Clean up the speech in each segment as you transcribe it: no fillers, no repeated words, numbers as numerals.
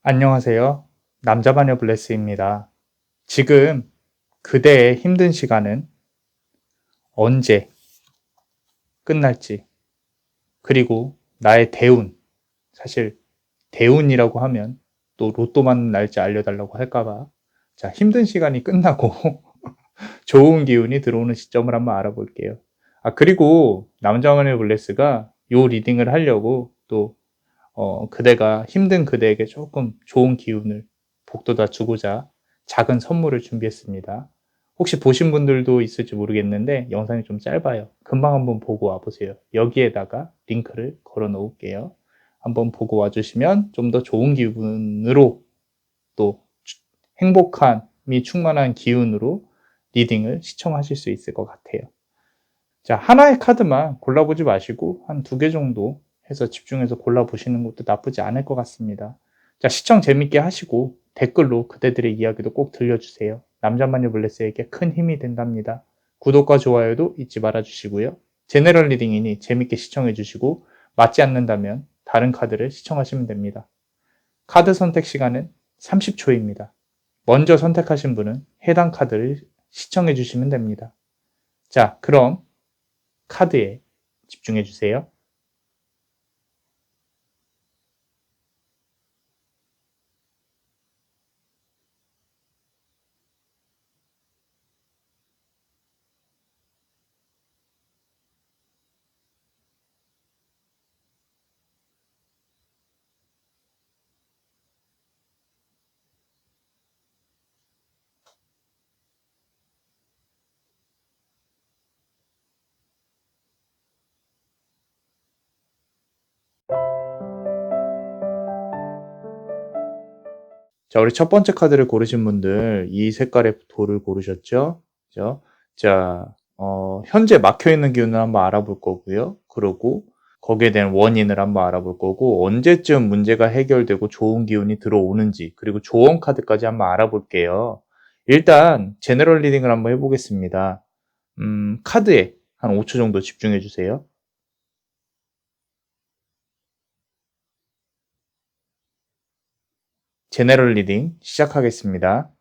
안녕하세요. 남자마녀 블레스입니다. 지금 그대의 힘든 시간은 언제 끝날지, 그리고 나의 대운, 사실 대운이라고 하면 또 로또 맞는 날짜 알려달라고 할까봐, 자, 힘든 시간이 끝나고 좋은 기운이 들어오는 시점을 한번 알아볼게요. 그리고 남자마녀 블레스가 요 리딩을 하려고 또 그대가 힘든 그대에게 조금 좋은 기운을 복돋아 주고자 작은 선물을 준비했습니다. 혹시 보신 분들도 있을지 모르겠는데 영상이 좀 짧아요. 금방 한번 보고 와보세요. 여기에다가 링크를 걸어 놓을게요. 한번 보고 와주시면 좀 더 좋은 기분으로 또 행복함이 충만한 기운으로 리딩을 시청하실 수 있을 것 같아요. 자, 하나의 카드만 골라보지 마시고 한 2개 정도 해서 집중해서 골라보시는 것도 나쁘지 않을 것 같습니다. 자, 시청 재밌게 하시고 댓글로 그대들의 이야기도 꼭 들려주세요. 남자마녀 블레스에게 큰 힘이 된답니다. 구독과 좋아요도 잊지 말아주시고요. 제너럴 리딩이니 재밌게 시청해주시고 맞지 않는다면 다른 카드를 시청하시면 됩니다. 카드 선택 시간은 30초입니다. 먼저 선택하신 분은 해당 카드를 시청해주시면 됩니다. 자, 그럼 카드에 집중해 주세요. 자, 우리 첫 번째 카드를 고르신 분들 이 색깔의 돌을 고르셨죠? 그죠? 자, 현재 막혀 있는 기운을 한번 알아볼 거고요. 그리고 거기에 대한 원인을 한번 알아볼 거고 언제쯤 문제가 해결되고 좋은 기운이 들어오는지 그리고 조언 카드까지 한번 알아볼게요. 일단 제너럴 리딩을 한번 해보겠습니다. 카드에 한 5초 정도 집중해 주세요. 제너럴 리딩 시작하겠습니다.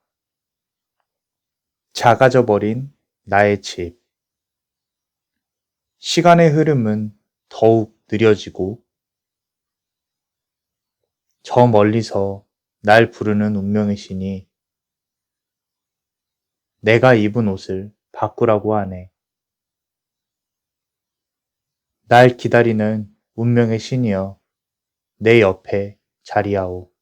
작아져 버린 나의 집. 시간의 흐름은 더욱 느려지고 저 멀리서 날 부르는 운명의 신이 내가 입은 옷을 바꾸라고 하네. 날 기다리는 운명의 신이여 내 옆에 자리하오.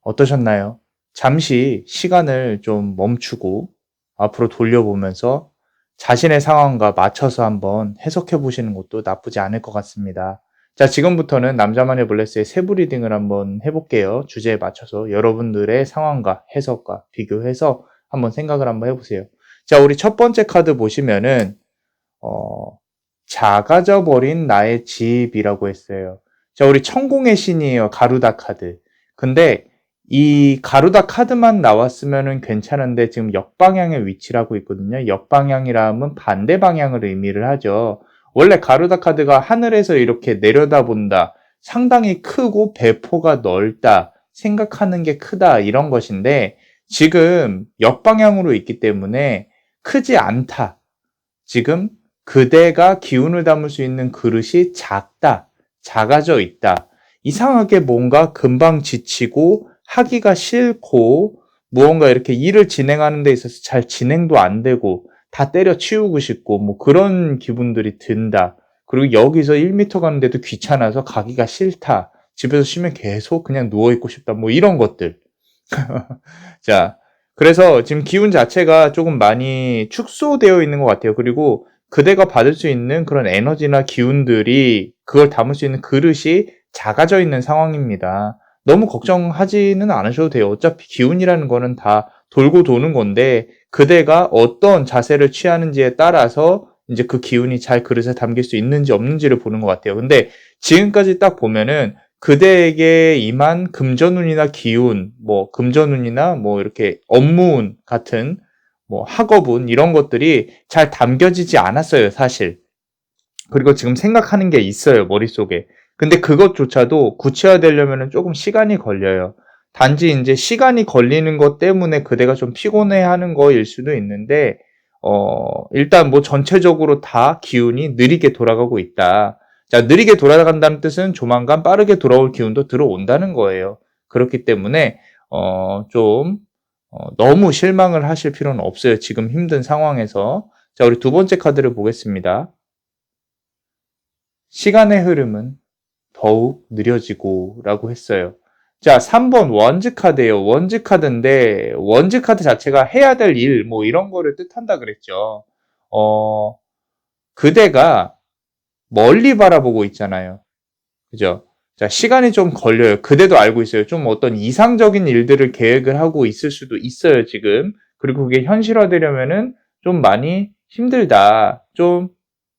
어떠셨나요? 잠시 시간을 좀 멈추고 앞으로 돌려보면서 자신의 상황과 맞춰서 한번 해석해 보시는 것도 나쁘지 않을 것 같습니다. 자, 지금부터는 남자만의 블레스의 세부 리딩을 한번 해볼게요. 주제에 맞춰서 여러분들의 상황과 해석과 비교해서 한번 생각을 한번 해보세요. 자, 우리 첫 번째 카드 보시면은 어, 작아져 버린 나의 집이라고 했어요. 자, 우리 천공의 신이에요. 가루다 카드. 근데 이 가루다 카드만 나왔으면은 괜찮은데 지금 역방향의 위치라고 있거든요. 역방향이라면 반대 방향을 의미를 하죠. 원래 가루다 카드가 하늘에서 이렇게 내려다본다. 상당히 크고 배포가 넓다. 생각하는 게 크다. 이런 것인데 지금 역방향으로 있기 때문에 크지 않다. 지금 그대가 기운을 담을 수 있는 그릇이 작다, 작아져 있다. 이상하게 뭔가 금방 지치고 하기가 싫고 무언가 이렇게 일을 진행하는 데 있어서 잘 진행도 안 되고 다 때려치우고 싶고 뭐 그런 기분들이 든다. 그리고 여기서 1m 가는데도 귀찮아서 가기가 싫다. 집에서 쉬면 계속 그냥 누워있고 싶다. 뭐 이런 것들. 자, 그래서 지금 기운 자체가 조금 많이 축소되어 있는 것 같아요. 그리고 그대가 받을 수 있는 그런 에너지나 기운들이 그걸 담을 수 있는 그릇이 작아져 있는 상황입니다. 너무 걱정하지는 않으셔도 돼요. 어차피 기운이라는 거는 다 돌고 도는 건데 그대가 어떤 자세를 취하는지에 따라서 이제 그 기운이 잘 그릇에 담길 수 있는지 없는지를 보는 것 같아요. 근데 지금까지 딱 보면은 그대에게 임한 금전운이나 기운, 뭐 금전운이나 뭐 이렇게 업무운 같은 뭐 학업운 이런 것들이 잘 담겨지지 않았어요, 사실. 그리고 지금 생각하는 게 있어요, 머릿속에. 근데 그것조차도 구체화되려면 조금 시간이 걸려요. 단지 이제 시간이 걸리는 것 때문에 그대가 좀 피곤해하는 거일 수도 있는데, 일단 뭐 전체적으로 다 기운이 느리게 돌아가고 있다. 자, 느리게 돌아간다는 뜻은 조만간 빠르게 돌아올 기운도 들어온다는 거예요. 그렇기 때문에, 너무 실망을 하실 필요는 없어요. 지금 힘든 상황에서. 자, 우리 두 번째 카드를 보겠습니다. 시간의 흐름은 더욱 느려지고 라고 했어요. 자, 3번 원즈 카드예요. 원즈 카드인데 원즈 카드 자체가 해야 될 일 뭐 이런 거를 뜻한다 그랬죠. 그대가 멀리 바라보고 있잖아요. 그죠? 자, 시간이 좀 걸려요. 그대도 알고 있어요. 좀 어떤 이상적인 일들을 계획을 하고 있을 수도 있어요, 지금. 그리고 그게 현실화되려면은 좀 많이 힘들다. 좀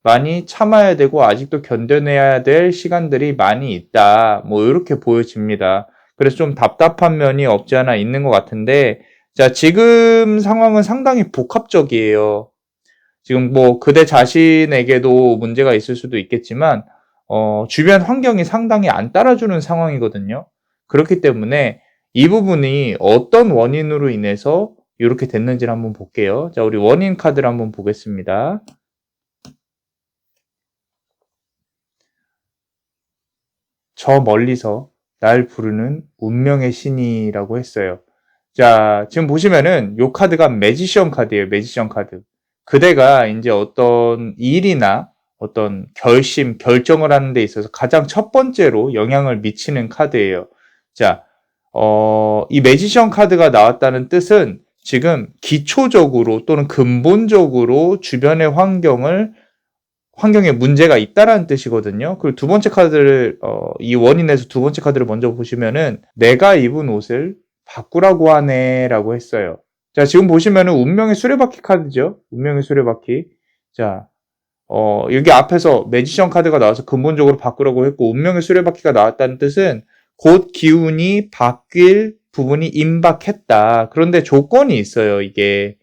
많이 참아야 되고 아직도 견뎌내야 될 시간들이 많이 있다. 뭐 이렇게 보여집니다. 그래서 좀 답답한 면이 없지 않아 있는 것 같은데, 자, 지금 상황은 상당히 복합적이에요. 지금 뭐 그대 자신에게도 문제가 있을 수도 있겠지만, 주변 환경이 상당히 안 따라주는 상황이거든요. 그렇기 때문에 이 부분이 어떤 원인으로 인해서 이렇게 됐는지를 한번 볼게요. 자, 우리 원인 카드를 한번 보겠습니다. 저 멀리서 날 부르는 운명의 신이라고 했어요. 자, 지금 보시면은 요 카드가 매지션 카드예요. 매지션 카드. 그대가 이제 어떤 일이나 어떤 결정을 하는 데 있어서 가장 첫 번째로 영향을 미치는 카드예요. 자, 이 매지션 카드가 나왔다는 뜻은 지금 기초적으로 또는 근본적으로 주변의 환경에 문제가 있다라는 뜻이거든요. 그리고 두 번째 카드를 이 원인에서 두 번째 카드를 먼저 보시면은 내가 입은 옷을 바꾸라고 하네라고 했어요. 자, 지금 보시면은 운명의 수레바퀴 카드죠. 운명의 수레바퀴. 자, 여기 앞에서 매지션 카드가 나와서 근본적으로 바꾸라고 했고 운명의 수레바퀴가 나왔다는 뜻은 곧 기운이 바뀔 부분이 임박했다. 그런데 조건이 있어요. 이게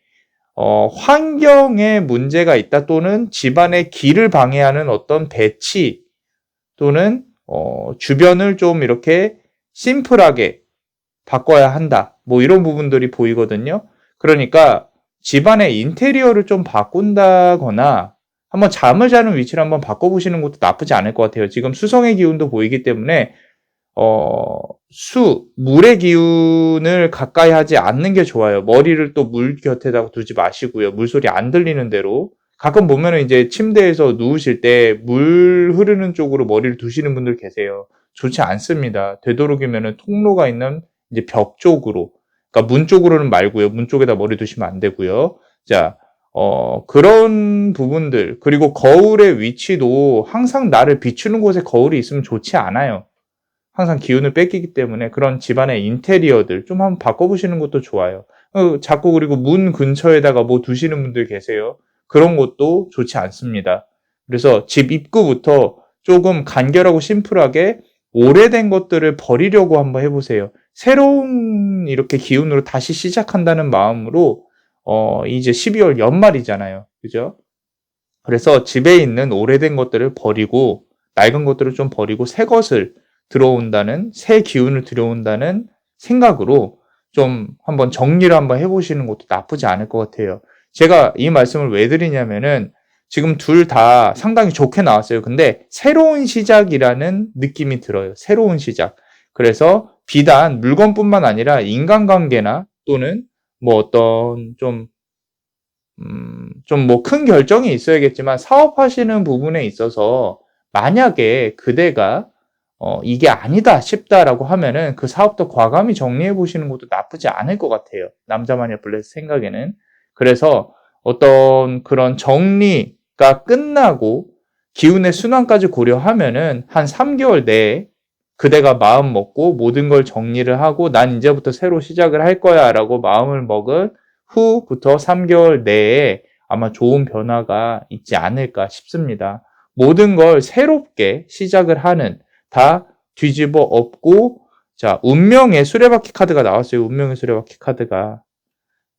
환경에 문제가 있다 또는 집안의 길을 방해하는 어떤 배치 또는 주변을 좀 이렇게 심플하게 바꿔야 한다. 뭐 이런 부분들이 보이거든요. 그러니까 집안의 인테리어를 좀 바꾼다거나 한번 잠을 자는 위치를 한번 바꿔보시는 것도 나쁘지 않을 것 같아요. 지금 수성의 기운도 보이기 때문에 물의 기운을 가까이 하지 않는 게 좋아요. 머리를 또 물 곁에다가 두지 마시고요. 물소리 안 들리는 대로. 가끔 보면은 이제 침대에서 누우실 때 물 흐르는 쪽으로 머리를 두시는 분들 계세요. 좋지 않습니다. 되도록이면은 통로가 있는 이제 벽 쪽으로. 그러니까 문 쪽으로는 말고요. 문 쪽에다 머리 두시면 안 되고요. 자, 그런 부분들. 그리고 거울의 위치도 항상 나를 비추는 곳에 거울이 있으면 좋지 않아요. 항상 기운을 뺏기기 때문에 그런 집안의 인테리어들 좀 한번 바꿔보시는 것도 좋아요. 자꾸 그리고 문 근처에다가 뭐 두시는 분들 계세요. 그런 것도 좋지 않습니다. 그래서 집 입구부터 조금 간결하고 심플하게 오래된 것들을 버리려고 한번 해보세요. 새로운 이렇게 기운으로 다시 시작한다는 마음으로 이제 12월 연말이잖아요. 그죠? 그래서 집에 있는 오래된 것들을 버리고 낡은 것들을 좀 버리고 새 기운을 들어온다는 생각으로 좀 한번 정리를 한번 해보시는 것도 나쁘지 않을 것 같아요. 제가 이 말씀을 왜 드리냐면은 지금 둘 다 상당히 좋게 나왔어요. 근데 새로운 시작이라는 느낌이 들어요. 새로운 시작. 그래서 비단 물건뿐만 아니라 인간관계나 또는 뭐 어떤 좀 뭐 큰 결정이 있어야겠지만 사업하시는 부분에 있어서 만약에 그대가 이게 아니다 싶다라고 하면은 그 사업도 과감히 정리해 보시는 것도 나쁘지 않을 것 같아요. 남자만의 블레스 생각에는. 그래서 어떤 그런 정리가 끝나고 기운의 순환까지 고려하면은 한 3개월 내에 그대가 마음 먹고 모든 걸 정리를 하고 난 이제부터 새로 시작을 할 거야 라고 마음을 먹은 후부터 3개월 내에 아마 좋은 변화가 있지 않을까 싶습니다. 모든 걸 새롭게 시작을 하는 다 뒤집어 엎고 자 운명의 수레바퀴 카드가 나왔어요. 운명의 수레바퀴 카드가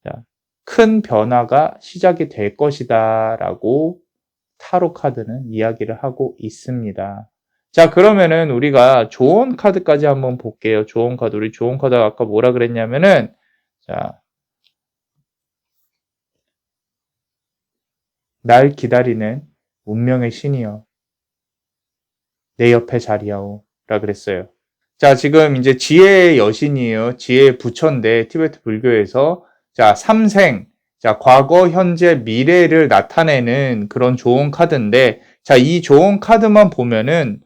자, 큰 변화가 시작이 될 것이다 라고 타로 카드는 이야기를 하고 있습니다. 자, 그러면은 우리가 조언 카드까지 한번 볼게요. 조언 카드. 우리 조언 카드가 아까 뭐라 그랬냐면은, 자, 날 기다리는 운명의 신이여, 내 옆에 자리하오. 라 그랬어요. 자, 지금 이제 지혜의 여신이에요. 지혜의 부처인데, 티베트 불교에서, 자, 삼생, 자, 과거, 현재, 미래를 나타내는 그런 조언 카드인데, 자, 이 조언 카드만 보면은,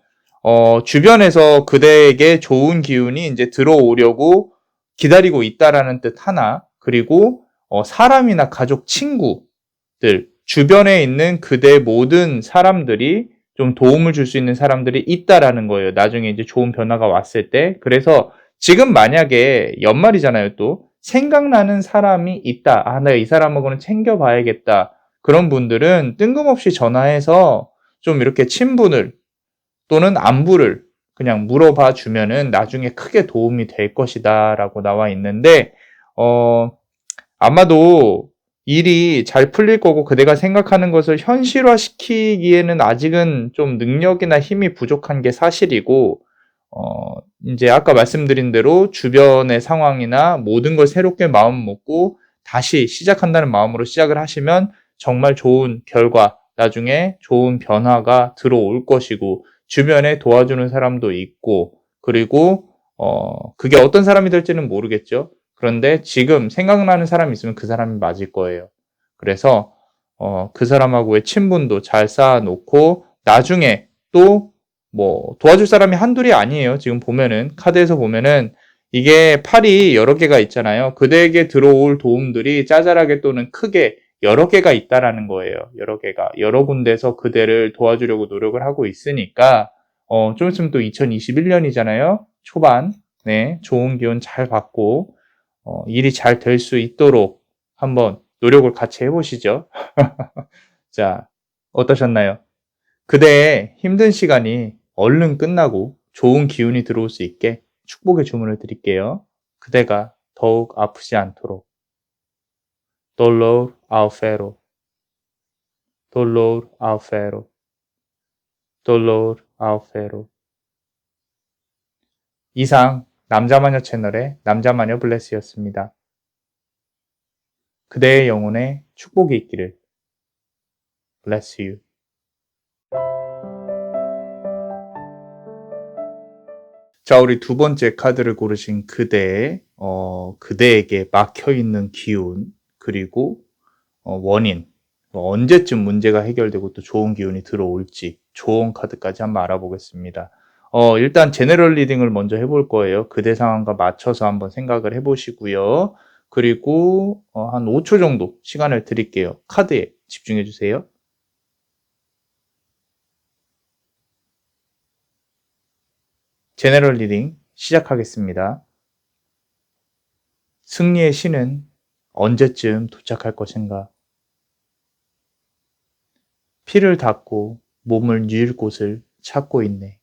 주변에서 그대에게 좋은 기운이 이제 들어오려고 기다리고 있다라는 뜻 하나, 그리고, 사람이나 가족, 친구들, 주변에 있는 그대 모든 사람들이 좀 도움을 줄 수 있는 사람들이 있다라는 거예요. 나중에 이제 좋은 변화가 왔을 때. 그래서 지금 만약에 연말이잖아요, 또. 생각나는 사람이 있다. 아, 내가 이 사람하고는 챙겨봐야겠다. 그런 분들은 뜬금없이 전화해서 좀 이렇게 친분을 또는 안부를 그냥 물어봐 주면은 나중에 크게 도움이 될 것이다 라고 나와 있는데, 아마도 일이 잘 풀릴 거고 그대가 생각하는 것을 현실화시키기에는 아직은 좀 능력이나 힘이 부족한 게 사실이고, 이제 아까 말씀드린 대로 주변의 상황이나 모든 걸 새롭게 마음 먹고 다시 시작한다는 마음으로 시작을 하시면 정말 좋은 결과, 나중에 좋은 변화가 들어올 것이고, 주변에 도와주는 사람도 있고, 그리고, 그게 어떤 사람이 될지는 모르겠죠. 그런데 지금 생각나는 사람이 있으면 그 사람이 맞을 거예요. 그래서 그 사람하고의 친분도 잘 쌓아놓고 나중에 또 뭐 도와줄 사람이 한둘이 아니에요. 지금 보면은 카드에서 보면은 이게 팔이 여러 개가 있잖아요. 그대에게 들어올 도움들이 짜잘하게 또는 크게 여러 개가 있다라는 거예요. 여러 개가 여러 군데서 그대를 도와주려고 노력을 하고 있으니까 좀 있으면 또 2021년이잖아요. 초반 네 좋은 기운 잘 받고 일이 잘 될 수 있도록 한번 노력을 같이 해보시죠. 자, 어떠셨나요? 그대의 힘든 시간이 얼른 끝나고 좋은 기운이 들어올 수 있게 축복의 주문을 드릴게요. 그대가 더욱 아프지 않도록. Dolor al fero, dolor al fero, dolor al fero. 이상 남자마녀 채널의 남자마녀 블레스였습니다. 그대의 영혼에 축복이 있기를. Bless you. 자, 우리 두 번째 카드를 고르신 그대에게 막혀있는 기운, 그리고 원인, 언제쯤 문제가 해결되고 또 좋은 기운이 들어올지 조언 카드까지 한번 알아보겠습니다. 일단 제너럴 리딩을 먼저 해볼 거예요. 그대 상황과 맞춰서 한번 생각을 해보시고요. 그리고 한 5초 정도 시간을 드릴게요. 카드에 집중해 주세요. 제너럴 리딩 시작하겠습니다. 승리의 신은 언제쯤 도착할 것인가? 피를 닦고 몸을 뉘을 곳을 찾고 있네.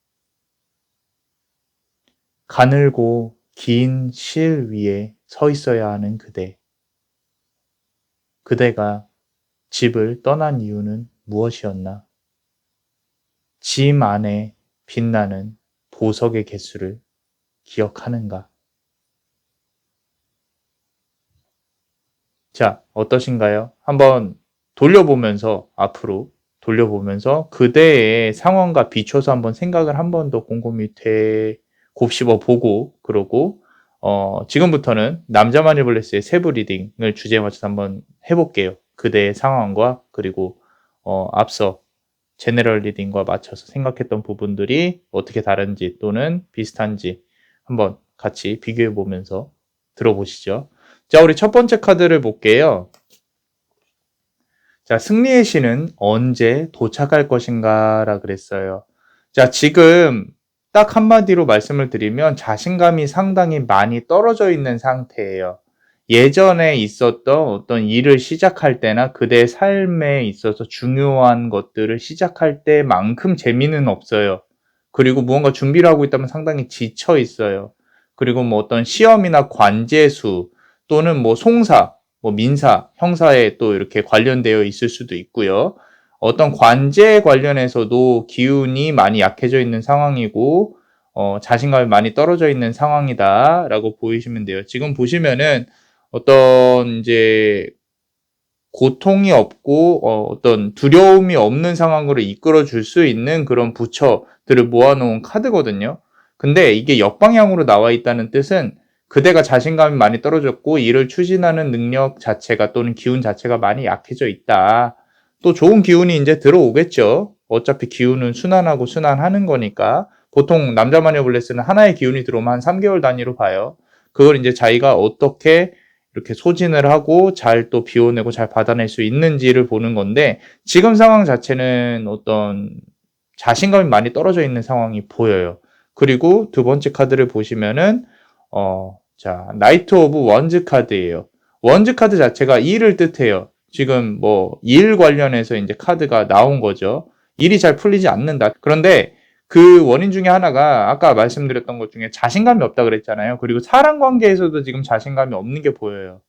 가늘고 긴 실 위에 서 있어야 하는 그대. 그대가 집을 떠난 이유는 무엇이었나? 짐 안에 빛나는 보석의 개수를 기억하는가? 자, 어떠신가요? 한번 돌려보면서, 앞으로 돌려보면서 그대의 상황과 비춰서 한번 생각을 한 번 더 곰곰이 곱씹어 보고, 그러고, 지금부터는 남자마녀 블레스의 세부 리딩을 주제에 맞춰서 한번 해볼게요. 그대의 상황과, 그리고, 앞서 제너럴 리딩과 맞춰서 생각했던 부분들이 어떻게 다른지 또는 비슷한지 한번 같이 비교해 보면서 들어보시죠. 자, 우리 첫 번째 카드를 볼게요. 자, 승리의 신은 언제 도착할 것인가 라 그랬어요. 자, 지금 딱 한마디로 말씀을 드리면 자신감이 상당히 많이 떨어져 있는 상태예요. 예전에 있었던 어떤 일을 시작할 때나 그대의 삶에 있어서 중요한 것들을 시작할 때만큼 재미는 없어요. 그리고 무언가 준비를 하고 있다면 상당히 지쳐 있어요. 그리고 뭐 어떤 시험이나 관제수 또는 뭐 송사, 뭐 민사, 형사에 또 이렇게 관련되어 있을 수도 있고요. 어떤 관제 관련해서도 기운이 많이 약해져 있는 상황이고 자신감이 많이 떨어져 있는 상황이다라고 보이시면 돼요. 지금 보시면은 어떤 이제 고통이 없고 어떤 두려움이 없는 상황으로 이끌어 줄 수 있는 그런 부처들을 모아놓은 카드거든요. 근데 이게 역방향으로 나와 있다는 뜻은 그대가 자신감이 많이 떨어졌고 일을 추진하는 능력 자체가 또는 기운 자체가 많이 약해져 있다. 또 좋은 기운이 이제 들어오겠죠. 어차피 기운은 순환하고 순환하는 거니까. 보통 남자 마녀 블레스는 하나의 기운이 들어오면 한 3개월 단위로 봐요. 그걸 이제 자기가 어떻게 이렇게 소진을 하고 잘 또 비워내고 잘 받아낼 수 있는지를 보는 건데, 지금 상황 자체는 어떤 자신감이 많이 떨어져 있는 상황이 보여요. 그리고 두 번째 카드를 보시면은 자, 나이트 오브 원즈 카드예요. 원즈 카드 자체가 일을 뜻해요. 지금 뭐 일 관련해서 이제 카드가 나온 거죠. 일이 잘 풀리지 않는다. 그런데 그 원인 중에 하나가 아까 말씀드렸던 것 중에 자신감이 없다 그랬잖아요. 그리고 사람 관계에서도 지금 자신감이 없는 게 보여요.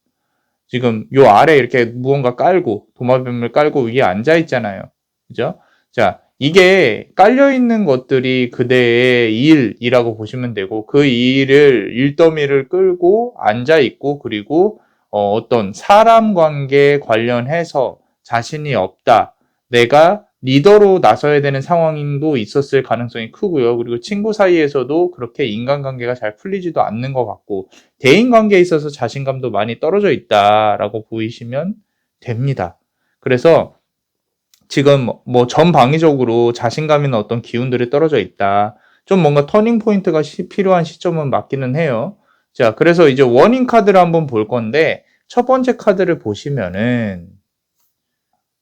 지금 요 아래 이렇게 무언가 깔고 도마뱀을 깔고 위에 앉아 있잖아요. 그죠? 자, 이게 깔려 있는 것들이 그대의 일이라고 보시면 되고, 그 일을 일더미를 끌고 앉아 있고, 그리고 어떤 사람 관계 관련해서 자신이 없다. 내가 리더로 나서야 되는 상황도 있었을 가능성이 크고요. 그리고 친구 사이에서도 그렇게 인간관계가 잘 풀리지도 않는 것 같고, 대인관계에 있어서 자신감도 많이 떨어져 있다라고 보이시면 됩니다. 그래서 지금 뭐 전방위적으로 자신감이나 어떤 기운들이 떨어져 있다. 좀 뭔가 터닝 포인트가 필요한 시점은 맞기는 해요. 자, 그래서 이제 원인 카드를 한번 볼 건데, 첫 번째 카드를 보시면은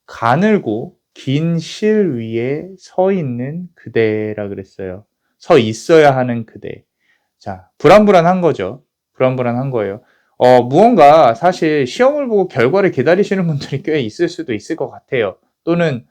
가늘고 긴 실 위에 서 있는 그대라 그랬어요. 서 있어야 하는 그대. 자, 불안불안한 거죠. 불안불안한 거예요. 무언가 사실 시험을 보고 결과를 기다리시는 분들이 꽤 있을 수도 있을 것 같아요. 또는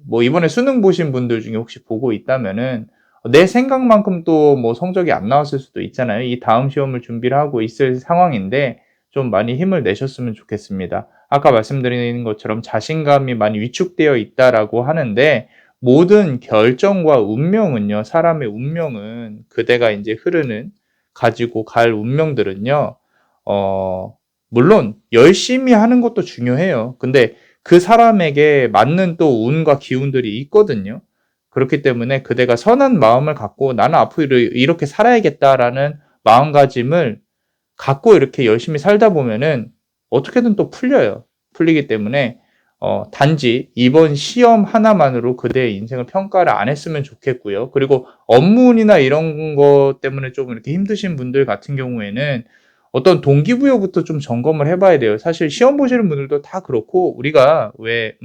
뭐 이번에 수능 보신 분들 중에 혹시 보고 있다면은 내 생각만큼 또 뭐 성적이 안 나왔을 수도 있잖아요. 이 다음 시험을 준비를 하고 있을 상황인데 좀 많이 힘을 내셨으면 좋겠습니다. 아까 말씀드린 것처럼 자신감이 많이 위축되어 있다라고 하는데, 모든 결정과 운명은요, 사람의 운명은 그대가 이제 가지고 갈 운명들은요, 물론 열심히 하는 것도 중요해요. 근데 그 사람에게 맞는 또 운과 기운들이 있거든요. 그렇기 때문에 그대가 선한 마음을 갖고 나는 앞으로 이렇게 살아야겠다라는 마음가짐을 갖고 이렇게 열심히 살다 보면은 어떻게든 또 풀려요. 풀리기 때문에 단지 이번 시험 하나만으로 그대의 인생을 평가를 안 했으면 좋겠고요. 그리고 업무운이나 이런 것 때문에 좀 이렇게 힘드신 분들 같은 경우에는 어떤 동기부여부터 좀 점검을 해봐야 돼요. 사실 시험 보시는 분들도 다 그렇고, 우리가 왜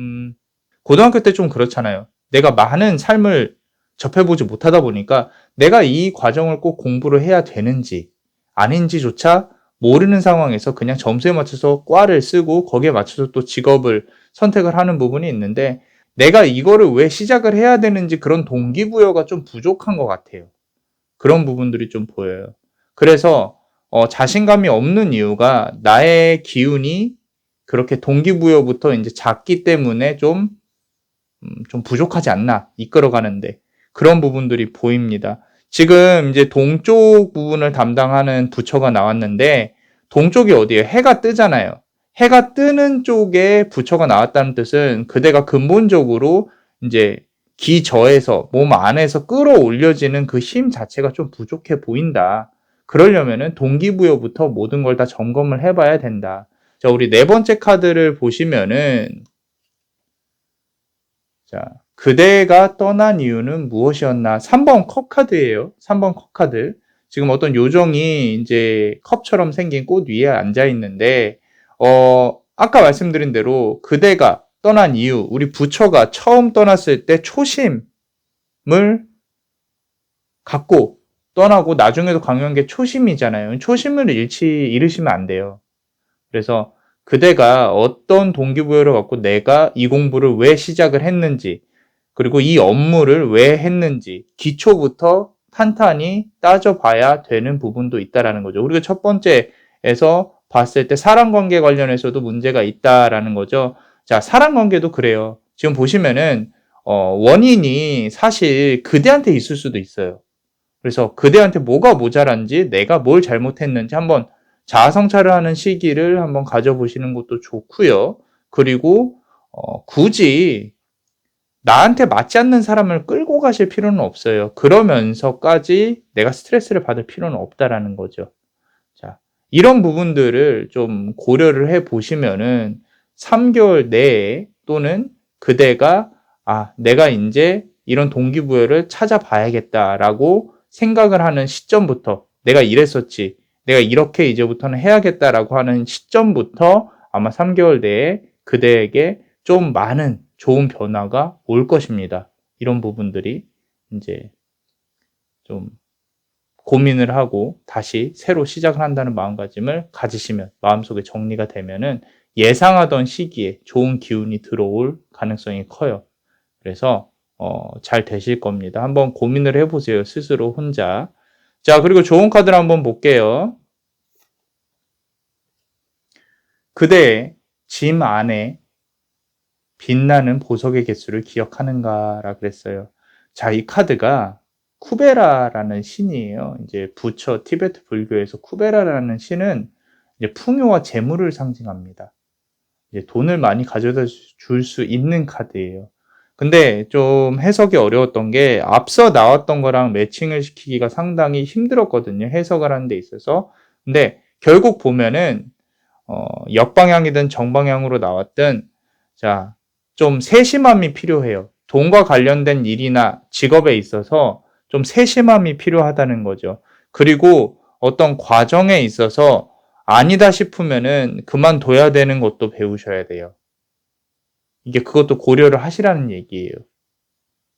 고등학교 때 좀 그렇잖아요. 내가 많은 삶을 접해보지 못하다 보니까 내가 이 과정을 꼭 공부를 해야 되는지 아닌지조차 모르는 상황에서 그냥 점수에 맞춰서 과를 쓰고 거기에 맞춰서 또 직업을 선택을 하는 부분이 있는데, 내가 이거를 왜 시작을 해야 되는지 그런 동기부여가 좀 부족한 것 같아요. 그런 부분들이 좀 보여요. 그래서 자신감이 없는 이유가 나의 기운이 그렇게 동기부여부터 이제 작기 때문에 좀 부족하지 않나, 이끌어가는데. 그런 부분들이 보입니다. 지금 이제 동쪽 부분을 담당하는 부처가 나왔는데, 동쪽이 어디예요? 해가 뜨잖아요. 해가 뜨는 쪽에 부처가 나왔다는 뜻은 그대가 근본적으로 이제 기저에서 몸 안에서 끌어올려지는 그 힘 자체가 좀 부족해 보인다. 그러려면은 동기부여부터 모든 걸 다 점검을 해봐야 된다. 자, 우리 네 번째 카드를 보시면은, 자, 그대가 떠난 이유는 무엇이었나? 3번 컵 카드예요. 3번 컵 카드. 지금 어떤 요정이 이제 컵처럼 생긴 꽃 위에 앉아 있는데, 아까 말씀드린 대로 그대가 떠난 이유, 우리 부처가 처음 떠났을 때 초심을 갖고 떠나고 나중에도 강요한 게 초심이잖아요. 초심을 잃으시면 안 돼요. 그래서 그대가 어떤 동기부여를 갖고 내가 이 공부를 왜 시작을 했는지, 그리고 이 업무를 왜 했는지 기초부터 탄탄히 따져봐야 되는 부분도 있다라는 거죠. 우리가 첫 번째에서 봤을 때 사람 관계 관련해서도 문제가 있다라는 거죠. 자, 사람 관계도 그래요. 지금 보시면은 원인이 사실 그대한테 있을 수도 있어요. 그래서 그대한테 뭐가 모자란지 내가 뭘 잘못했는지 한번 자아 성찰을 하는 시기를 한번 가져보시는 것도 좋고요. 그리고 굳이 나한테 맞지 않는 사람을 끌고 가실 필요는 없어요. 그러면서까지 내가 스트레스를 받을 필요는 없다라는 거죠. 자, 이런 부분들을 좀 고려를 해 보시면은 3개월 내에 또는 그대가 내가 인제 이런 동기부여를 찾아봐야겠다라고 생각을 하는 시점부터 '내가 이랬었지. 내가 이렇게 이제부터는 해야겠다.'라고 하는 시점부터 아마 3개월 내에 그대에게 좀 많은 좋은 변화가 올 것입니다. 이런 부분들이 인제 좀 고민을 하고 다시 새로 시작을 한다는 마음가짐을 가지시면, 마음속에 정리가 되면은 예상하던 시기에 좋은 기운이 들어올 가능성이 커요. 그래서 잘 되실 겁니다. 한번 고민을 해 보세요, 스스로 혼자. 자, 그리고 좋은 카드를 한번 볼게요. 그대의 짐 안에 빛나는 보석의 개수를 기억하는가라 그랬어요. 자, 이 카드가 쿠베라라는 신이에요. 이제 부처 티베트 불교에서 쿠베라라는 신은 이제 풍요와 재물을 상징합니다. 이제 돈을 많이 가져다 줄 수 있는 카드예요. 근데 좀 해석이 어려웠던 게 앞서 나왔던 거랑 매칭을 시키기가 상당히 힘들었거든요, 해석을 하는 데 있어서. 근데 결국 보면은 역방향이든 정방향으로 나왔든 자, 좀 세심함이 필요해요. 돈과 관련된 일이나 직업에 있어서 좀 세심함이 필요하다는 거죠. 그리고 어떤 과정에 있어서 아니다 싶으면은 그만둬야 되는 것도 배우셔야 돼요. 이게 그것도 고려를 하시라는 얘기예요.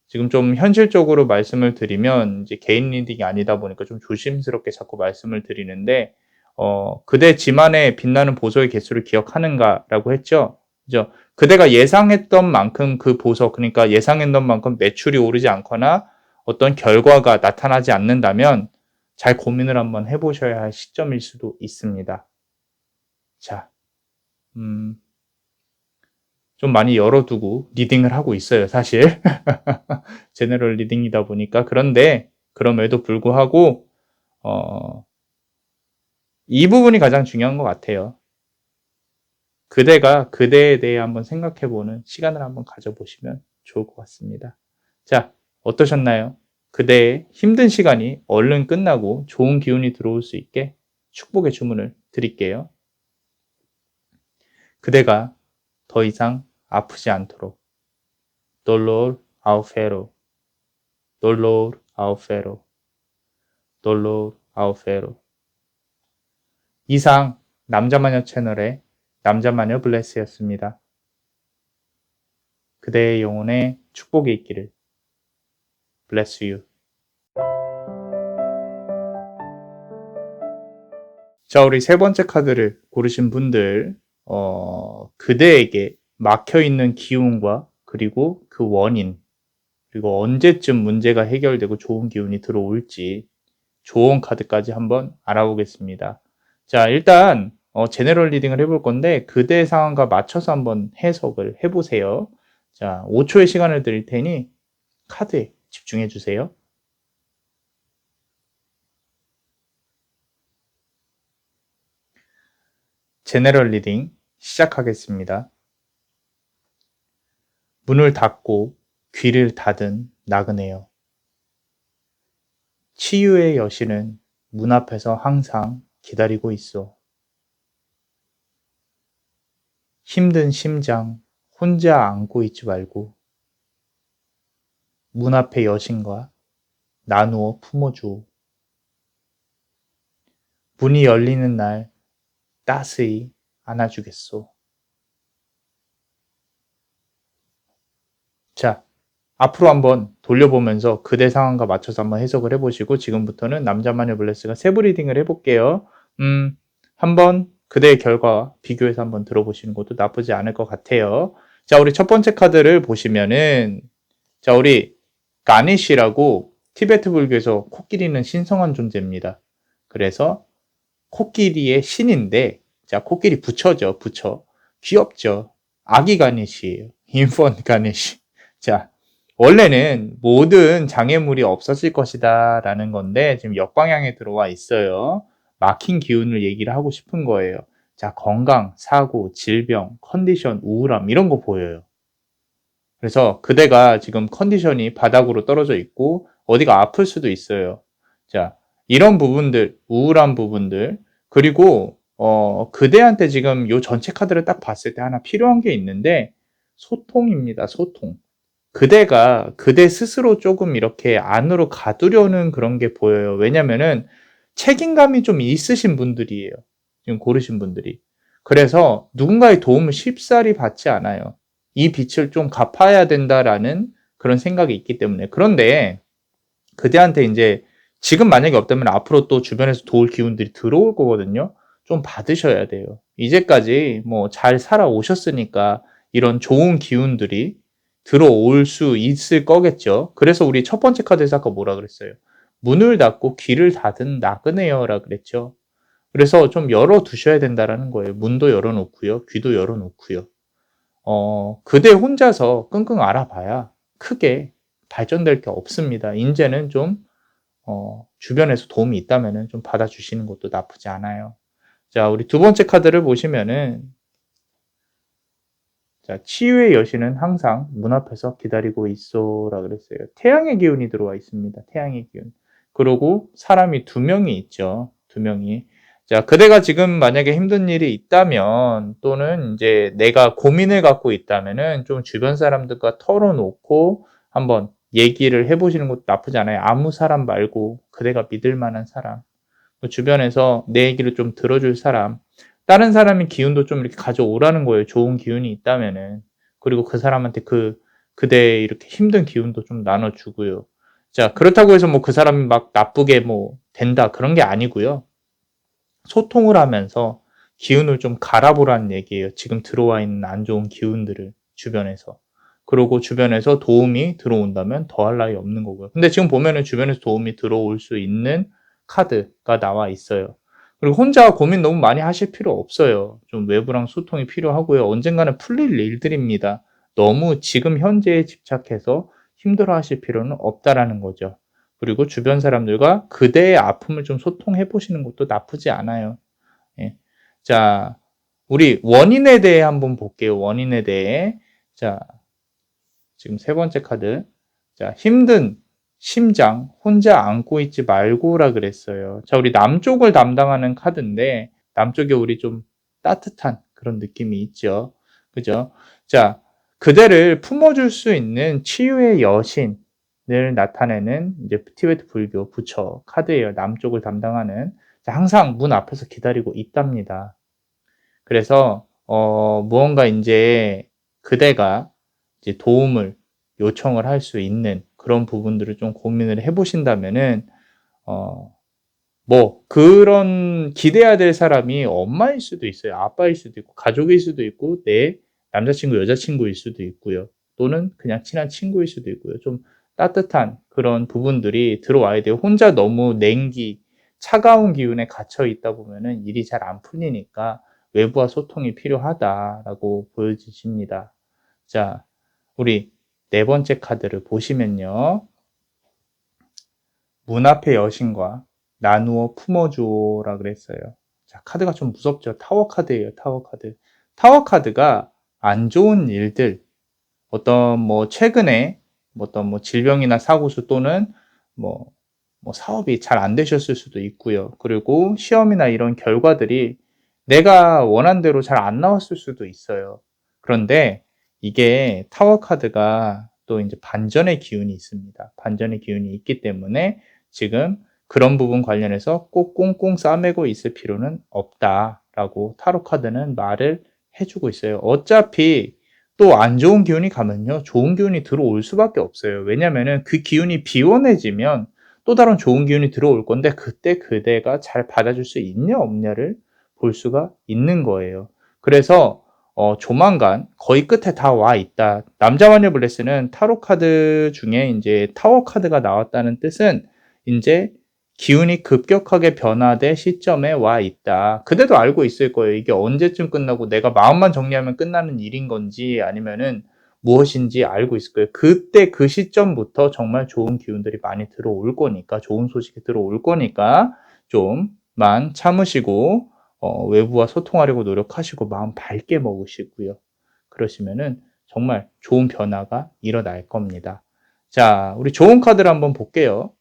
지금 좀 현실적으로 말씀을 드리면 이제 개인 리딩이 아니다 보니까 좀 조심스럽게 자꾸 말씀을 드리는데 그대 짐 안에 빛나는 보석의 개수를 기억하는가라고 했죠. 그죠? 그대가 예상했던 만큼 그 보석, 그러니까 예상했던 만큼 매출이 오르지 않거나 어떤 결과가 나타나지 않는다면 잘 고민을 한번 해보셔야 할 시점일 수도 있습니다. 자, 좀 많이 열어두고 리딩을 하고 있어요, 사실. 제너럴 리딩이다 보니까. 그런데 그럼에도 불구하고 이 부분이 가장 중요한 것 같아요. 그대가 그대에 대해 한번 생각해보는 시간을 한번 가져보시면 좋을 것 같습니다. 자, 어떠셨나요? 그대의 힘든 시간이 얼른 끝나고 좋은 기운이 들어올 수 있게 축복의 주문을 드릴게요. 그대가 더 이상 아프지 않도록 dolor aufero, dolor aufero, dolor aufero. 이상 남자마녀 채널의 남자마녀 블레스였습니다. 그대의 영혼에 축복이 있기를. Bless you. 자, 우리 세 번째 카드를 고르신 분들, 그대에게 막혀있는 기운과 그리고 그 원인, 그리고 언제쯤 문제가 해결되고 좋은 기운이 들어올지 좋은 카드까지 한번 알아보겠습니다. 자, 일단 제너럴 리딩을 해볼 건데 그대의 상황과 맞춰서 한번 해석을 해보세요. 자, 5초의 시간을 드릴 테니 카드에 집중해 주세요. 제너럴 리딩 시작하겠습니다. 문을 닫고 귀를 닫은 나그네여. 치유의 여신은 문 앞에서 항상 기다리고 있어. 힘든 심장 혼자 안고 있지 말고 문 앞의 여신과 나누어 품어주오. 문이 열리는 날 따스히 안아주겠소. 자, 앞으로 한번 돌려보면서 그대 상황과 맞춰서 한번 해석을 해보시고 지금부터는 남자마녀 블레스가 세부 리딩을 해볼게요. 한번 그대의 결과와 비교해서 한번 들어보시는 것도 나쁘지 않을 것 같아요. 자, 우리 첫 번째 카드를 보시면은 자, 우리 가니시라고 티베트 불교에서 코끼리는 신성한 존재입니다. 그래서 코끼리의 신인데 자, 코끼리 부처죠. 부처. 귀엽죠. 아기 가니시예요. 인펀트 가네시. 자, 원래는 모든 장애물이 없어질 것이다 라는 건데 지금 역방향에 들어와 있어요. 막힌 기운을 얘기를 하고 싶은 거예요. 자, 건강, 사고, 질병, 컨디션, 우울함 이런 거 보여요. 그래서 그대가 지금 컨디션이 바닥으로 떨어져 있고 어디가 아플 수도 있어요. 자, 이런 부분들, 우울한 부분들, 그리고 그대한테 지금 요 전체 카드를 딱 봤을 때 하나 필요한 게 있는데 소통입니다. 소통. 그대가 그대 스스로 조금 이렇게 안으로 가두려는 그런 게 보여요. 왜냐면은 책임감이 좀 있으신 분들이에요. 지금 고르신 분들이. 그래서 누군가의 도움을 쉽사리 받지 않아요. 이 빚을 좀 갚아야 된다라는 그런 생각이 있기 때문에. 그런데 그대한테 이제 지금 만약에 없다면 앞으로 또 주변에서 도울 기운들이 들어올 거거든요. 좀 받으셔야 돼요. 이제까지 뭐 잘 살아오셨으니까 이런 좋은 기운들이 들어올 수 있을 거겠죠. 그래서 우리 첫 번째 카드에서 아까 뭐라 그랬어요? 문을 닫고 귀를 닫은 나그네여라 그랬죠. 그래서 좀 열어두셔야 된다라는 거예요. 문도 열어놓고요. 귀도 열어놓고요. 그대 혼자서 끙끙 앓아봐야 크게 발전될 게 없습니다. 이제는 좀 주변에서 도움이 있다면은 좀 받아주시는 것도 나쁘지 않아요. 자, 우리 두 번째 카드를 보시면은 자, 치유의 여신은 항상 문 앞에서 기다리고 있어라 그랬어요. 태양의 기운이 들어와 있습니다. 태양의 기운. 그리고 사람이 두 명이 있죠. 두 명이. 자, 그대가 지금 만약에 힘든 일이 있다면 또는 이제 내가 고민을 갖고 있다면은 좀 주변 사람들과 털어놓고 한번 얘기를 해보시는 것도 나쁘지 않아요. 아무 사람 말고 그대가 믿을 만한 사람. 주변에서 내 얘기를 좀 들어줄 사람. 다른 사람이 기운도 좀 이렇게 가져오라는 거예요. 좋은 기운이 있다면은. 그리고 그 사람한테 그대의 이렇게 힘든 기운도 좀 나눠주고요. 자, 그렇다고 해서 뭐 그 사람이 막 나쁘게 뭐 된다. 그런 게 아니고요. 소통을 하면서 기운을 좀 갈아보라는 얘기예요. 지금 들어와 있는 안 좋은 기운들을 주변에서. 그리고 주변에서 도움이 들어온다면 더할 나위 없는 거고요. 근데 지금 보면은 주변에서 도움이 들어올 수 있는 카드가 나와 있어요. 그리고 혼자 고민 너무 많이 하실 필요 없어요. 좀 외부랑 소통이 필요하고요. 언젠가는 풀릴 일들입니다. 너무 지금 현재에 집착해서 힘들어 하실 필요는 없다라는 거죠. 그리고 주변 사람들과 그대의 아픔을 좀 소통해 보시는 것도 나쁘지 않아요. 예. 자, 우리 원인에 대해 한번 볼게요. 원인에 대해. 자, 지금 세 번째 카드. 자, 힘든 심장 혼자 안고 있지 말고라 그랬어요. 자, 우리 남쪽을 담당하는 카드인데 남쪽에 우리 좀 따뜻한 그런 느낌이 있죠. 그죠? 자, 그대를 품어줄 수 있는 치유의 여신을 나타내는 이제 티베트 불교 부처 카드예요. 남쪽을 담당하는. 자, 항상 문 앞에서 기다리고 있답니다. 그래서 무언가 이제 그대가 이제 도움을 요청을 할 수 있는 그런 부분들을 좀 고민을 해보신다면은 뭐 그런 기대해야 될 사람이 엄마일 수도 있어요. 아빠일 수도 있고 가족일 수도 있고 내 남자친구 여자친구일 수도 있고요. 또는 그냥 친한 친구일 수도 있고요. 좀 따뜻한 그런 부분들이 들어와야 돼요. 혼자 너무 냉기 차가운 기운에 갇혀 있다 보면은 일이 잘 안 풀리니까 외부와 소통이 필요하다라고 보여지십니다. 자, 우리 네 번째 카드를 보시면요. 문 앞의 여신과 나누어 품어주오라 그랬어요. 자, 카드가 좀 무섭죠. 타워 카드예요. 타워 카드. 타워 카드가 안 좋은 일들, 어떤 뭐 최근에 어떤 뭐 질병이나 사고수 또는 뭐 사업이 잘 안 되셨을 수도 있고요. 그리고 시험이나 이런 결과들이 내가 원한 대로 잘 안 나왔을 수도 있어요. 그런데 이게 타워 카드가 또 이제 반전의 기운이 있습니다. 반전의 기운이 있기 때문에 지금 그런 부분 관련해서 꼭 꽁꽁 싸매고 있을 필요는 없다라고 타로 카드는 말을 해주고 있어요. 어차피 또 안 좋은 기운이 가면요, 좋은 기운이 들어올 수밖에 없어요. 왜냐면은 그 기운이 비워내지면 또 다른 좋은 기운이 들어올 건데 그때 그대가 잘 받아줄 수 있냐 없냐를 볼 수가 있는 거예요. 그래서 조만간 거의 끝에 다 와 있다. 남자 마녀 블레스는 타로 카드 중에 이제 타워 카드가 나왔다는 뜻은 이제 기운이 급격하게 변화될 시점에 와 있다. 그대도 알고 있을 거예요. 이게 언제쯤 끝나고 내가 마음만 정리하면 끝나는 일인 건지 아니면은 무엇인지 알고 있을 거예요. 그때 그 시점부터 정말 좋은 기운들이 많이 들어올 거니까, 좋은 소식이 들어올 거니까 좀만 참으시고 외부와 소통하려고 노력하시고 마음 밝게 먹으시고요. 그러시면은 정말 좋은 변화가 일어날 겁니다. 자, 우리 좋은 카드를 한번 볼게요.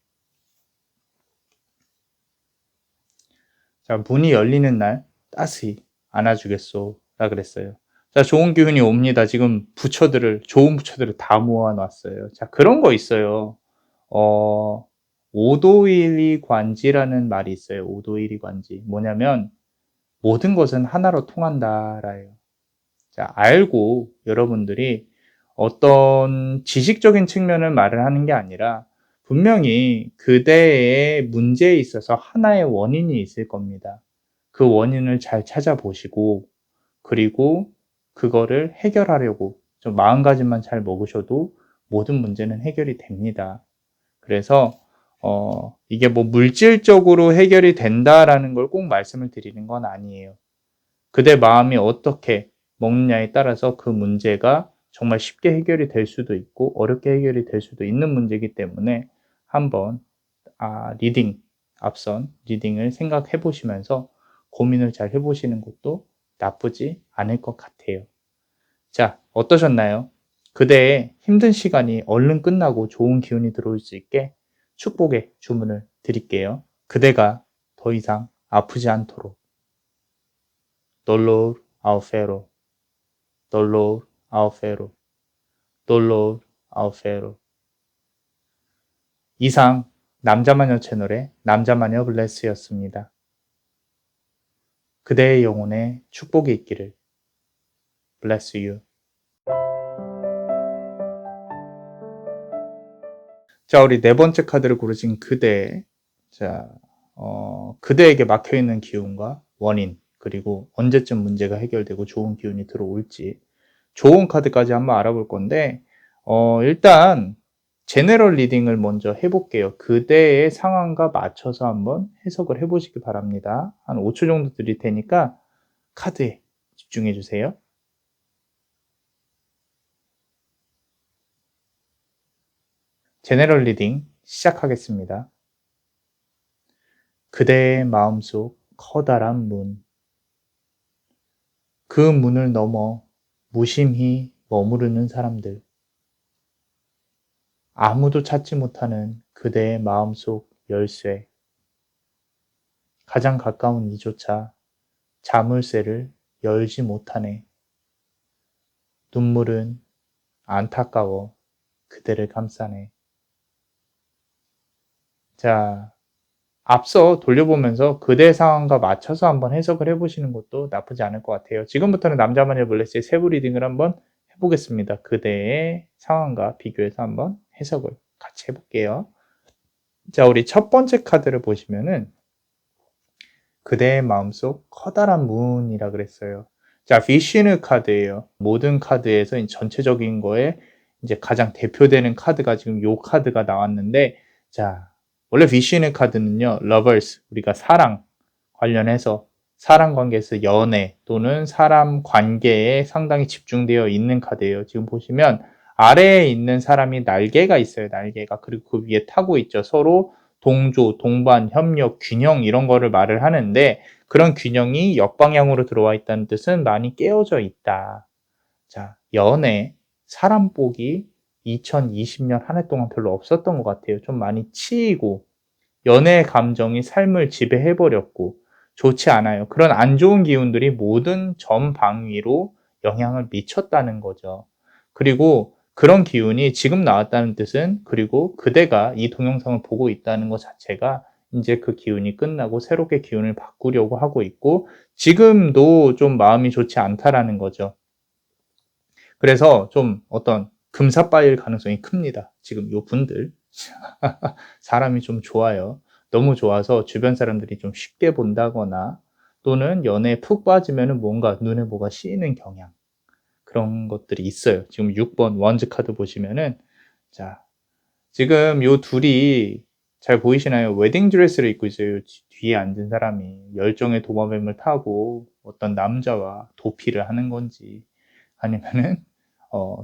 자, 문이 열리는 날 따스히 안아주겠소 라 그랬어요. 자, 좋은 기운이 옵니다. 지금 좋은 부처들을 다 모아놨어요. 자, 그런 거 있어요. 오도일이 관지라는 말이 있어요. 오도일이 관지. 뭐냐면, 모든 것은 하나로 통한다라요. 자, 알고 여러분들이 어떤 지식적인 측면을 말을 하는 게 아니라 분명히 그대의 문제에 있어서 하나의 원인이 있을 겁니다. 그 원인을 잘 찾아보시고 그리고 그거를 해결하려고 좀 마음가짐만 잘 먹으셔도 모든 문제는 해결이 됩니다. 그래서 이게 뭐 물질적으로 해결이 된다라는 걸 꼭 말씀을 드리는 건 아니에요. 그대 마음이 어떻게 먹느냐에 따라서 그 문제가 정말 쉽게 해결이 될 수도 있고 어렵게 해결이 될 수도 있는 문제이기 때문에 한번 앞선 리딩을 생각해 보시면서 고민을 잘 해보시는 것도 나쁘지 않을 것 같아요. 자, 어떠셨나요? 그대의 힘든 시간이 얼른 끝나고 좋은 기운이 들어올 수 있게 축복의 주문을 드릴게요. 그대가 더 이상 아프지 않도록. Dolor ao ferro, dolor ao ferro, dolor ao ferro. 이상 남자마녀 채널의 남자마녀 블레스였습니다. 그대의 영혼에 축복이 있기를. Bless you. 자, 우리 네 번째 카드를 고르신 그대. 자, 그대에게 막혀있는 기운과 원인, 그리고 언제쯤 문제가 해결되고 좋은 기운이 들어올지 좋은 카드까지 한번 알아볼 건데, 일단 제너럴 리딩을 먼저 해볼게요. 그대의 상황과 맞춰서 한번 해석을 해보시기 바랍니다. 한 5초 정도 드릴 테니까 카드에 집중해 주세요. 제너럴 리딩 시작하겠습니다. 그대의 마음속 커다란 문. 그 문을 넘어 무심히 머무르는 사람들. 아무도 찾지 못하는 그대의 마음속 열쇠. 가장 가까운 이조차 자물쇠를 열지 못하네. 눈물은 안타까워 그대를 감싸네. 자, 앞서 돌려보면서 그대 상황과 맞춰서 한번 해석을 해보시는 것도 나쁘지 않을 것 같아요. 지금부터는 남자마녀 블레스의 세부 리딩을 한번 해보겠습니다. 그대의 상황과 비교해서 한번 해석을 같이 해볼게요. 자, 우리 첫 번째 카드를 보시면은 그대의 마음속 커다란 문이라 그랬어요. 자, 비쉬느 카드예요. 모든 카드에서 전체적인 거에 이제 가장 대표되는 카드가 지금 요 카드가 나왔는데, 자, 원래 비쉬느 카드는요, lovers, 우리가 사랑 관련해서 사람 관계에서 연애 또는 사람 관계에 상당히 집중되어 있는 카드예요. 지금 보시면 아래에 있는 사람이 날개가 있어요. 날개가. 그리고 그 위에 타고 있죠. 서로 동조, 동반, 협력, 균형 이런 거를 말을 하는데 그런 균형이 역방향으로 들어와 있다는 뜻은 많이 깨어져 있다. 자, 연애, 사람 복이 2020년 한 해 동안 별로 없었던 것 같아요. 좀 많이 치이고 연애의 감정이 삶을 지배해버렸고 좋지 않아요. 그런 안 좋은 기운들이 모든 전방위로 영향을 미쳤다는 거죠. 그리고 그런 기운이 지금 나왔다는 뜻은 그리고 그대가 이 동영상을 보고 있다는 것 자체가 이제 그 기운이 끝나고 새롭게 기운을 바꾸려고 하고 있고 지금도 좀 마음이 좋지 않다라는 거죠. 그래서 좀 어떤 금사빠일 가능성이 큽니다. 지금 요 분들. 사람이 좀 좋아요. 너무 좋아서 주변 사람들이 좀 쉽게 본다거나 또는 연애에 푹 빠지면 뭔가 눈에 뭐가 씌이는 경향. 그런 것들이 있어요. 지금 6번 원즈 카드 보시면은, 자, 지금 요 둘이 잘 보이시나요? 웨딩 드레스를 입고 있어요. 뒤에 앉은 사람이 열정의 도마뱀을 타고 어떤 남자와 도피를 하는 건지 아니면은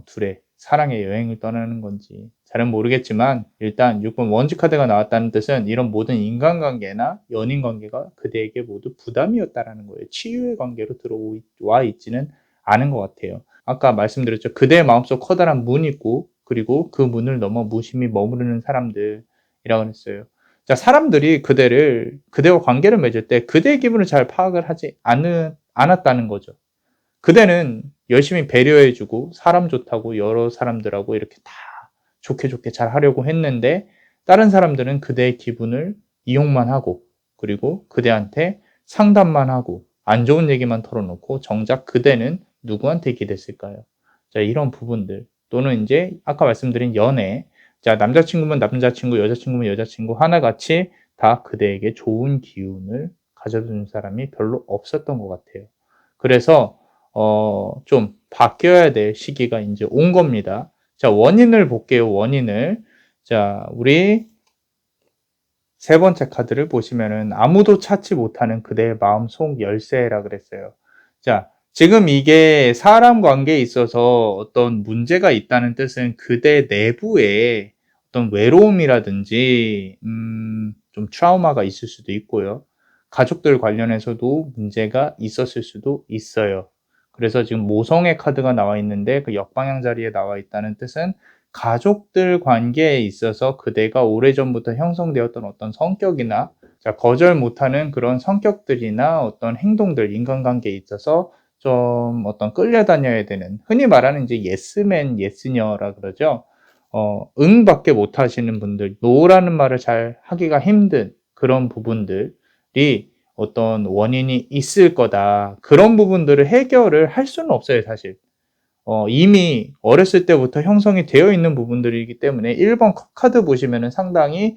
둘의 사랑의 여행을 떠나는 건지 잘은 모르겠지만 일단 6번 원지 카드가 나왔다는 뜻은 이런 모든 인간관계나 연인관계가 그대에게 모두 부담이었다라는 거예요. 치유의 관계로 들어와 있지는 않은 것 같아요. 아까 말씀드렸죠. 그대의 마음속 커다란 문이 있고 그리고 그 문을 넘어 무심히 머무르는 사람들이라고 했어요. 자, 사람들이 그대와 관계를 맺을 때 그대의 기분을 잘 파악을 하지 않았다는 거죠. 그대는 열심히 배려해주고 사람 좋다고 여러 사람들하고 이렇게 다 좋게 좋게 잘 하려고 했는데 다른 사람들은 그대의 기분을 이용만 하고 그리고 그대한테 상담만 하고 안 좋은 얘기만 털어놓고 정작 그대는 누구한테 기댔을까요? 자, 이런 부분들 또는 이제 아까 말씀드린 연애, 자, 남자친구면 남자친구, 여자친구면 여자친구 하나같이 다 그대에게 좋은 기운을 가져주는 사람이 별로 없었던 것 같아요. 그래서 좀 바뀌어야 될 시기가 이제 온 겁니다. 자, 원인을 볼게요. 원인을. 자, 우리 세 번째 카드를 보시면은 아무도 찾지 못하는 그대의 마음속 열쇠라 그랬어요. 자, 지금 이게 사람 관계에 있어서 어떤 문제가 있다는 뜻은 그대 내부에 어떤 외로움이라든지, 좀 트라우마가 있을 수도 있고요. 가족들 관련해서도 문제가 있었을 수도 있어요. 그래서 지금 모성의 카드가 나와 있는데 그 역방향 자리에 나와 있다는 뜻은 가족들 관계에 있어서 그대가 오래전부터 형성되었던 어떤 성격이나 자, 거절 못하는 그런 성격들이나 어떤 행동들, 인간관계에 있어서 좀 어떤 끌려다녀야 되는 흔히 말하는 이제 예스맨, 예스녀라 그러죠. 응밖에 못 하시는 분들, 노라는 말을 잘 하기가 힘든 그런 부분들이 어떤 원인이 있을 거다. 그런 부분들을 해결을 할 수는 없어요, 사실. 이미 어렸을 때부터 형성이 되어 있는 부분들이기 때문에 1번 카드 보시면은 상당히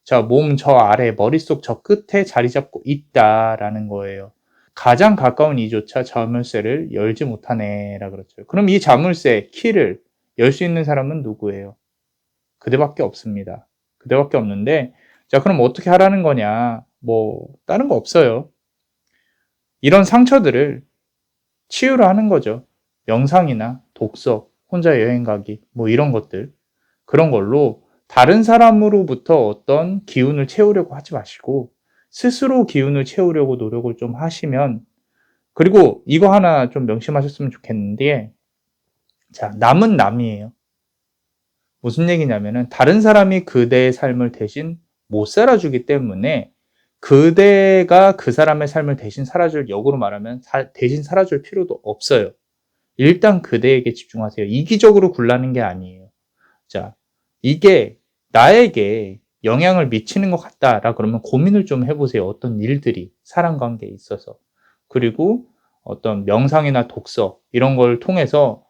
자, 몸 저 아래, 머릿속 저 끝에 자리 잡고 있다라는 거예요. 가장 가까운 이조차 자물쇠를 열지 못하네라 그렇죠. 그럼 이 자물쇠, 키를 열 수 있는 사람은 누구예요? 그대밖에 없습니다. 그대밖에 없는데, 자, 그럼 어떻게 하라는 거냐? 뭐, 다른 거 없어요. 이런 상처들을 치유를 하는 거죠. 명상이나 독서, 혼자 여행 가기, 뭐 이런 것들. 그런 걸로 다른 사람으로부터 어떤 기운을 채우려고 하지 마시고 스스로 기운을 채우려고 노력을 좀 하시면 그리고 이거 하나 좀 명심하셨으면 좋겠는데 자, 남은 남이에요. 무슨 얘기냐면은 다른 사람이 그대의 삶을 대신 못 살아주기 때문에 그대가 그 사람의 삶을 대신 살아줄 역으로 말하면 대신 살아줄 필요도 없어요. 일단 그대에게 집중하세요. 이기적으로 굴라는 게 아니에요. 자, 이게 나에게 영향을 미치는 것 같다라 그러면 고민을 좀 해보세요. 어떤 일들이 사람 관계에 있어서. 그리고 어떤 명상이나 독서 이런 걸 통해서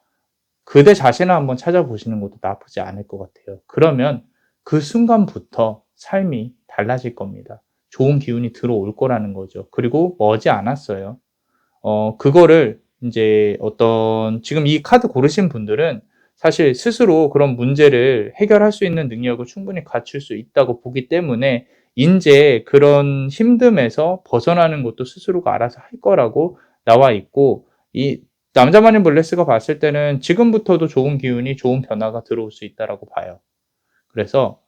그대 자신을 한번 찾아보시는 것도 나쁘지 않을 것 같아요. 그러면 그 순간부터 삶이 달라질 겁니다. 좋은 기운이 들어올 거라는 거죠. 그리고 머지 않았어요. 그거를 이제 지금 이 카드 고르신 분들은 사실 스스로 그런 문제를 해결할 수 있는 능력을 충분히 갖출 수 있다고 보기 때문에 이제 그런 힘듦에서 벗어나는 것도 스스로가 알아서 할 거라고 나와 있고 이 남자만인 블레스가 봤을 때는 지금부터도 좋은 기운이 좋은 변화가 들어올 수 있다라고 봐요. 그래서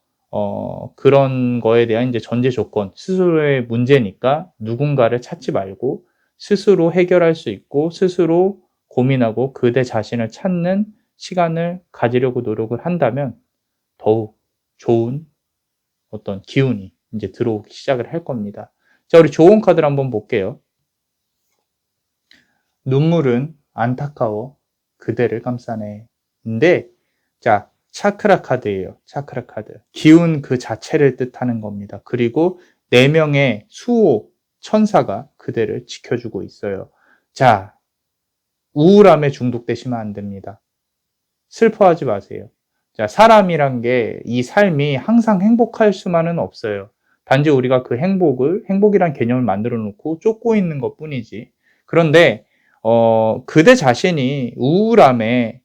그런 거에 대한 이제 전제 조건, 스스로의 문제니까 누군가를 찾지 말고 스스로 해결할 수 있고 스스로 고민하고 그대 자신을 찾는 시간을 가지려고 노력을 한다면 더욱 좋은 어떤 기운이 이제 들어오기 시작을 할 겁니다. 자, 우리 좋은 카드를 한번 볼게요. 눈물은 안타까워 그대를 감싸네. 근데 자, 차크라 카드예요. 차크라 카드. 기운 그 자체를 뜻하는 겁니다. 그리고 4명의 수호 천사가 그대를 지켜주고 있어요. 자, 우울함에 중독되시면 안 됩니다. 슬퍼하지 마세요. 자, 사람이란 게 이 삶이 항상 행복할 수만은 없어요. 단지 우리가 그 행복이란 개념을 만들어 놓고 쫓고 있는 것 뿐이지. 그런데, 그대 자신이 우울함에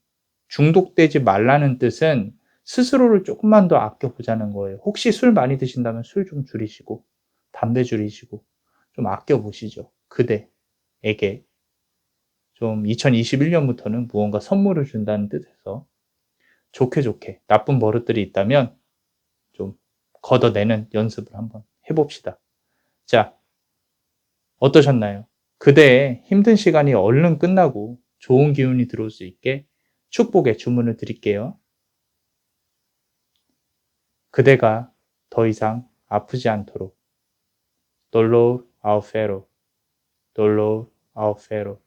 중독되지 말라는 뜻은 스스로를 조금만 더 아껴보자는 거예요. 혹시 술 많이 드신다면 술 좀 줄이시고, 담배 줄이시고, 좀 아껴보시죠. 그대에게. 좀 2021년부터는 무언가 선물을 준다는 뜻에서 좋게 나쁜 버릇들이 있다면 좀 걷어내는 연습을 한번 해봅시다. 자, 어떠셨나요? 그대의 힘든 시간이 얼른 끝나고 좋은 기운이 들어올 수 있게 축복의 주문을 드릴게요. 그대가 더 이상 아프지 않도록 Dolor ao ferro, dolor ao ferro,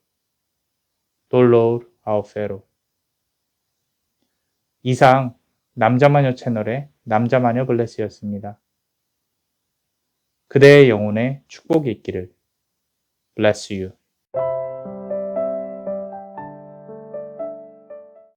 dolor ao ferro. 이상 남자마녀 채널의 남자마녀 블레스였습니다. 그대의 영혼에 축복이 있기를. Bless you.